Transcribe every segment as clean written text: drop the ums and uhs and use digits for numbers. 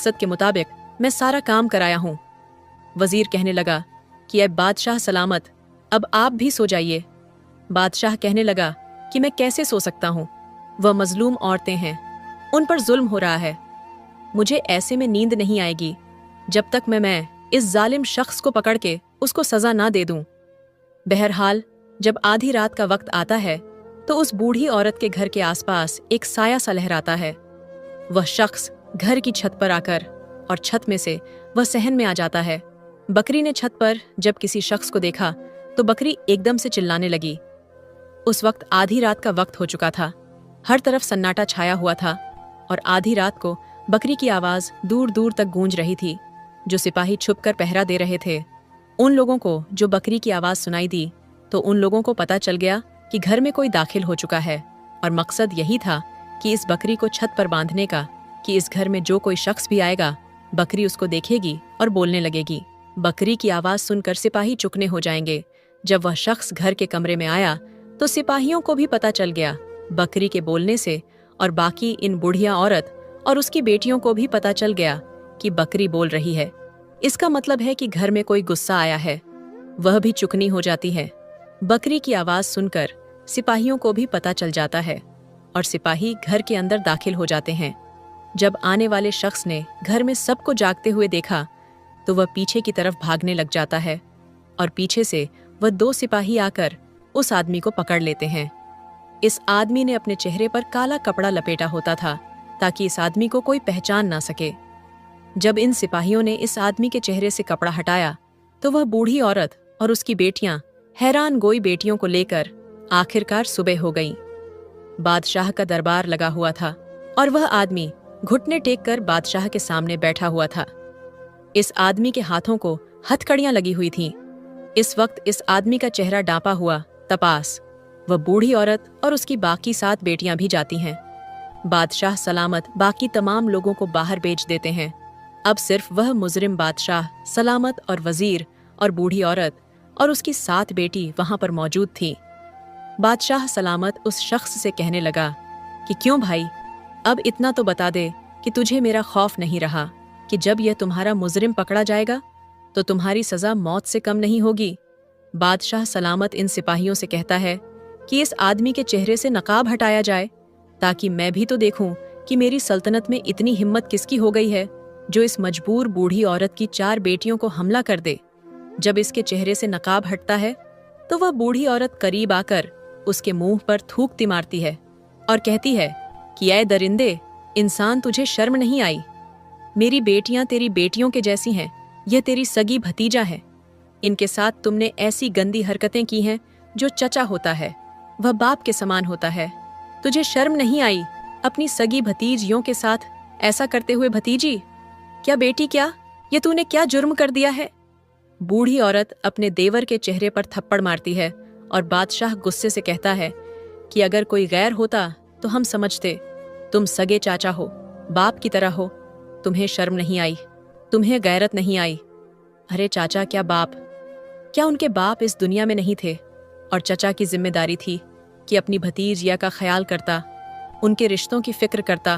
मकसद के मुताबिक मैं सारा काम कराया हूँ। वजीर कहने लगा कि ऐ बादशाह सलामत, अब आप भी सो जाइए। बादशाह कहने लगा कि मैं कैसे सो सकता हूँ, वह मजलूम औरतें हैं, उन पर जुल्म हो रहा है। मुझे ऐसे में नींद नहीं आएगी जब तक मैं इस जालिम शख्स को पकड़ के उसको सजा ना दे दूं। बहरहाल जब आधी रात का वक्त आता है तो उस बूढ़ी औरत के घर के आसपास एक साया सा लहराता है। वह शख्स घर की छत पर आकर और छत में से वह सहन में आ जाता है। बकरी ने छत पर जब किसी शख्स को देखा तो बकरी एकदम से चिल्लाने लगी। उस वक्त आधी रात का वक्त हो चुका था, हर तरफ सन्नाटा छाया हुआ था और आधी रात को बकरी की आवाज दूर दूर तक गूंज रही थी। जो सिपाही छुपकर पहरा दे रहे थे, उन लोगों को जो बकरी की आवाज सुनाई दी तो उन लोगों को पता चल गया कि घर में कोई दाखिल हो चुका है और मकसद यही था कि इस बकरी को छत पर बांधने का कि इस घर में जो कोई शख्स भी आएगा बकरी उसको देखेगी और बोलने लगेगी। बकरी की आवाज सुनकर सिपाही चुकने हो जाएंगे। जब वह शख्स घर के कमरे में आया तो सिपाहियों को भी पता चल गया बकरी के बोलने से, और बाकी इन बुढ़िया औरत और उसकी बेटियों को भी पता चल गया कि बकरी बोल रही है। इसका मतलब है कि घर में कोई गुस्सा आया है। वह भी चुकनी हो जाती है। बकरी की आवाज सुनकर सिपाहियों को भी पता चल जाता है और सिपाही घर के अंदर दाखिल हो जाते हैं। जब आने वाले शख्स ने घर में सबको जागते हुए देखा तो वह पीछे की तरफ भागने लग जाता है और पीछे से वह 2 सिपाही आकर उस आदमी को पकड़ लेते हैं। इस आदमी ने अपने चेहरे पर काला कपड़ा लपेटा होता था ताकि इस आदमी को कोई पहचान ना सके। जब इन सिपाहियों ने इस आदमी के चेहरे से कपड़ा हटाया तो वह बूढ़ी औरत और उसकी बेटियां हैरान गोई बेटियों को लेकर आखिरकार सुबह हो गईं। बादशाह का दरबार लगा हुआ था और वह आदमी घुटने टेक कर बादशाह के सामने बैठा हुआ था। इस आदमी के हाथों को हथकड़ियां लगी हुई थीं। इस वक्त इस आदमी का चेहरा डांपा हुआ तपास वह बूढ़ी औरत और उसकी बाकी 7 बेटियां भी जाती हैं। बादशाह सलामत बाकी तमाम लोगों को बाहर भेज देते हैं। अब सिर्फ वह मुजरिम बादशाह सलामत और वजीर और बूढ़ी औरत और उसकी 7 बेटी वहां पर मौजूद थी। बादशाह सलामत उस शख्स से कहने लगा कि क्यों भाई, अब इतना तो बता दे कि तुझे मेरा खौफ नहीं रहा कि जब यह तुम्हारा मुजरिम पकड़ा जाएगा तो तुम्हारी सजा मौत से कम नहीं होगी। बादशाह सलामत इन सिपाहियों से कहता है कि इस आदमी के चेहरे से नकाब हटाया जाए ताकि मैं भी तो देखूं कि मेरी सल्तनत में इतनी हिम्मत किसकी हो गई है जो इस मजबूर बूढ़ी औरत की 4 बेटियों को हमला कर दे। जब इसके चेहरे से नकाब हटता है तो वह बूढ़ी औरत करीब आकर उसके मुंह पर थूकती मारती है और कहती है कि ऐ दरिंदे, इंसान, तुझे शर्म नहीं आई? मेरी बेटियां तेरी बेटियों के जैसी हैं, यह तेरी सगी भतीजा है। इनके साथ तुमने ऐसी गंदी हरकतें की हैं जो चचा होता है वह बाप के समान होता है। तुझे शर्म नहीं आई अपनी सगी भतीजियों के साथ ऐसा करते हुए? भतीजी क्या, बेटी क्या, ये तूने क्या जुर्म कर दिया है? बूढ़ी औरत अपने देवर के चेहरे पर थप्पड़ मारती है और बादशाह गुस्से से कहता है कि अगर कोई गैर होता तो हम समझते, तुम सगे चाचा हो, बाप की तरह हो, तुम्हें शर्म नहीं आई, तुम्हें गैरत नहीं आई। अरे चाचा क्या बाप, क्या उनके बाप इस दुनिया में नहीं थे? और चचा की जिम्मेदारी थी कि अपनी भतीजिया का ख्याल करता, उनके रिश्तों की फिक्र करता,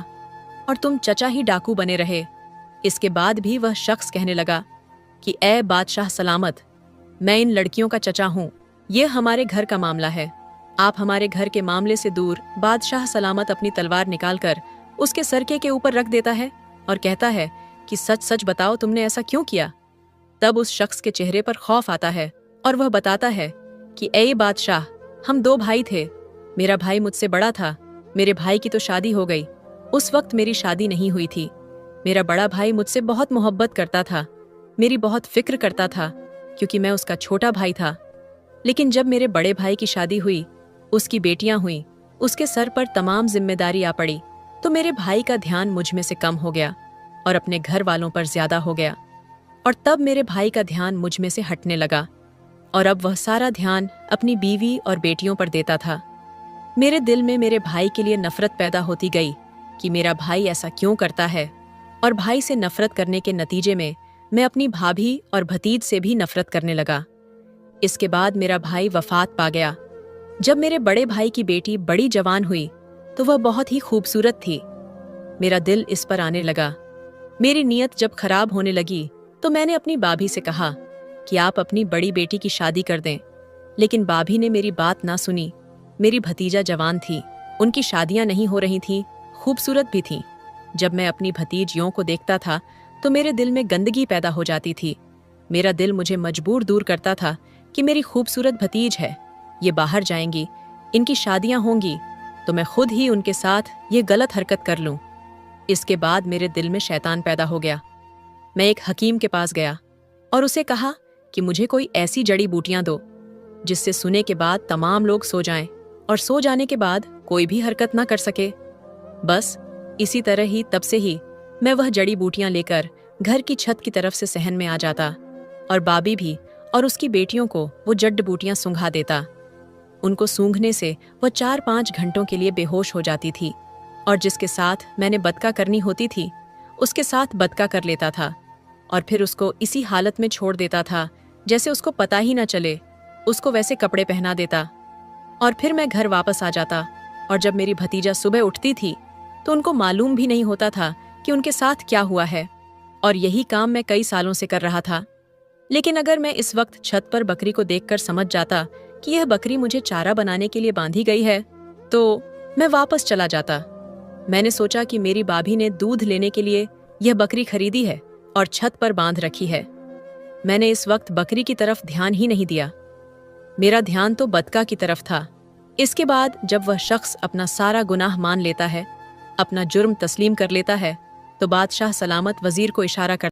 और तुम चचा ही डाकू बने रहे। इसके बाद भी वह शख्स कहने लगा कि ऐ बादशाह सलामत, मैं इन लड़कियों का चचा हूँ, ये हमारे घर का मामला है, आप हमारे घर के मामले से दूर। बादशाह सलामत अपनी तलवार निकालकर उसके सरके के ऊपर रख देता है और कहता है कि सच सच बताओ, तुमने ऐसा क्यों किया? तब उस शख्स के चेहरे पर खौफ आता है और वह बताता है कि ऐ बादशाह, हम 2 भाई थे, मेरा भाई मुझसे बड़ा था, मेरे भाई की तो शादी हो गई, उस वक्त मेरी शादी नहीं हुई थी। मेरा बड़ा भाई मुझसे बहुत मोहब्बत करता था, मेरी बहुत फिक्र करता था क्योंकि मैं उसका छोटा भाई था। लेकिन जब मेरे बड़े भाई की शादी हुई, उसकी बेटियां हुई, उसके सर पर तमाम जिम्मेदारी आ पड़ी, तो मेरे भाई का ध्यान मुझ में से कम हो गया और अपने घर वालों पर ज्यादा हो गया, और तब मेरे भाई का ध्यान मुझ में से हटने लगा और अब वह सारा ध्यान अपनी बीवी और बेटियों पर देता था। मेरे दिल में मेरे भाई के लिए नफरत पैदा होती गई कि मेरा भाई ऐसा क्यों करता है, और भाई से नफरत करने के नतीजे में मैं अपनी भाभी और भतीज से भी नफरत करने लगा। इसके बाद मेरा भाई वफात पा गया। जब मेरे बड़े भाई की बेटी बड़ी जवान हुई तो वह बहुत ही खूबसूरत थी। मेरा दिल इस पर आने लगा मेरी नीयत जब खराब होने लगी तो मैंने अपनी भाभी से कहा कि आप अपनी बड़ी बेटी की शादी कर दें, लेकिन भाभी ने मेरी बात ना सुनी। मेरी भतीजा जवान थी, उनकी शादियां नहीं हो रही थीं, खूबसूरत भी थीं। जब मैं अपनी भतीजियों को देखता था तो मेरे दिल में गंदगी पैदा हो जाती थी। मेरा दिल मुझे मजबूर दूर करता था कि मेरी खूबसूरत भतीज है, ये बाहर जाएंगी, इनकी शादियां होंगी तो मैं खुद ही उनके साथ ये गलत हरकत कर लूं। इसके बाद मेरे दिल में शैतान पैदा हो गया। मैं एक हकीम के पास गया और उसे कहा कि मुझे कोई ऐसी जड़ी बूटियां दो जिससे सुने के बाद तमाम लोग सो जाएं और सो जाने के बाद कोई भी हरकत ना कर सके। बस इसी तरह ही तब से ही मैं वह जड़ी बूटियां लेकर घर की छत की तरफ से सहन में आ जाता और बाबी भी और उसकी बेटियों को वो जड़ बूटियां सूंघा देता। उनको सूंघने से वह 4-5 घंटों के लिए बेहोश हो जाती थी और जिसके साथ मैंने बदका करनी होती थी उसके साथ बदका कर लेता था और फिर उसको इसी हालत में छोड़ देता था जैसे उसको पता ही ना चले। उसको वैसे कपड़े पहना देता और फिर मैं घर वापस आ जाता और जब मेरी भतीजा सुबह उठती थी तो उनको मालूम भी नहीं होता था कि उनके साथ क्या हुआ है। और यही काम मैं कई सालों से कर रहा था। लेकिन अगर मैं इस वक्त छत पर बकरी को देखकर समझ जाता कि यह बकरी मुझे चारा बनाने के लिए बांधी गई है तो मैं वापस चला जाता। मैंने सोचा कि मेरी भाभी ने दूध लेने के लिए यह बकरी खरीदी है और छत पर बांध रखी है। मैंने इस वक्त बकरी की तरफ ध्यान ही नहीं दिया, मेरा ध्यान तो बदका की तरफ था। इसके बाद जब वह शख्स अपना सारा गुनाह मान लेता है, अपना जुर्म तस्लीम कर लेता है, तो बादशाह सलामत वजीर को इशारा कर